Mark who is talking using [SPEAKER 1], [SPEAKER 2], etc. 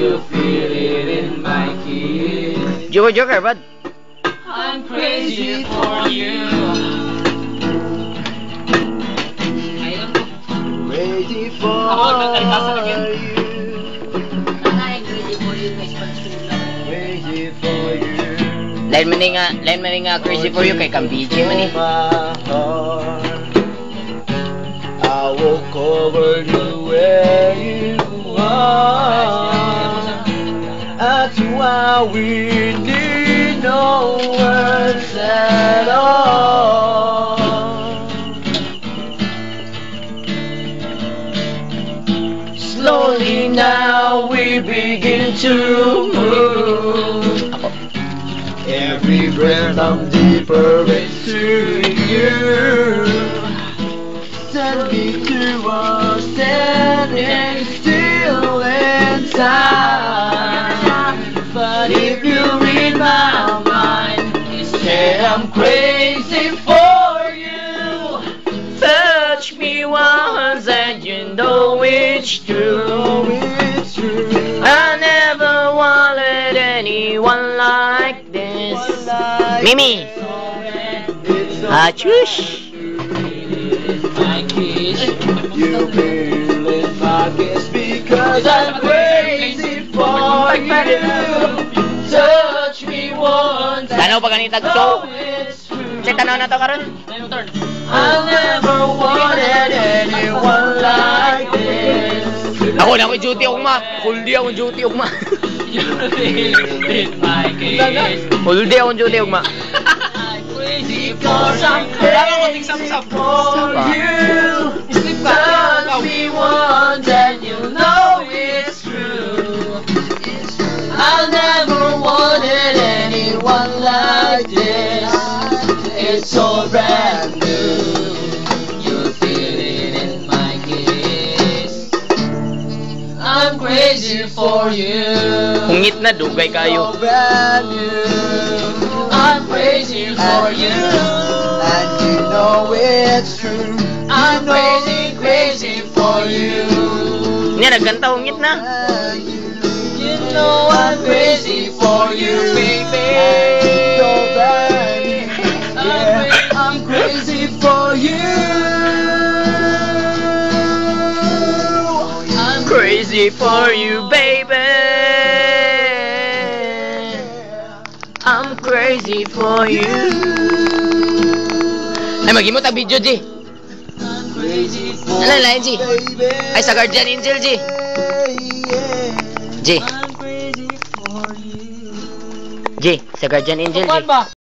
[SPEAKER 1] You feel it in my kiss.
[SPEAKER 2] Joker, bud.
[SPEAKER 1] I'm crazy for you.
[SPEAKER 3] Crazy for you. Crazy for you.
[SPEAKER 2] Lain man nga crazy for you kay kang BJ man eh.
[SPEAKER 3] I will cover you where you are. That's why we need no words at all. Slowly now we begin to move. Every breath I'm deeper into you. Send me to a standing still in time. But if you read my mind, you say I'm crazy for you. Touch me once and you know it's true. I never wanted anyone like this. Mimi! Achush! You feel it my kiss because I'm crazy for you. Touch me once.
[SPEAKER 2] Tanaw pa ganita to? Check tanaw na to karon.
[SPEAKER 3] I never wanted anyone like this.
[SPEAKER 2] Ako na ko duty ugma. Full day ako duty ugma.
[SPEAKER 1] You feel it in my kiss.
[SPEAKER 2] Full day ako duty ugma.
[SPEAKER 1] I'm crazy for
[SPEAKER 3] you. Touch me once and you know it's true. I never wanted anyone like this. It's so brand new. You feel it in my kiss. I'm crazy for you.
[SPEAKER 2] Hungit na dugay kayo.
[SPEAKER 3] So brand new. I'm crazy for you. And you know it's true. I'm crazy, crazy for you.
[SPEAKER 2] Niya nagkanta hungit na.
[SPEAKER 3] You know I'm crazy for you, baby. So brand new. I'm crazy for you. I'm
[SPEAKER 2] Crazy for you, baby. I'm crazy for you. Ay, mag-imot ang video, G.
[SPEAKER 3] crazy for
[SPEAKER 2] Ano lain, G?
[SPEAKER 3] baby.
[SPEAKER 2] Ay, sa Guardian Angel, G. G.
[SPEAKER 3] I'm crazy for you.
[SPEAKER 2] G, sa Guardian Angel, G.
[SPEAKER 1] ba?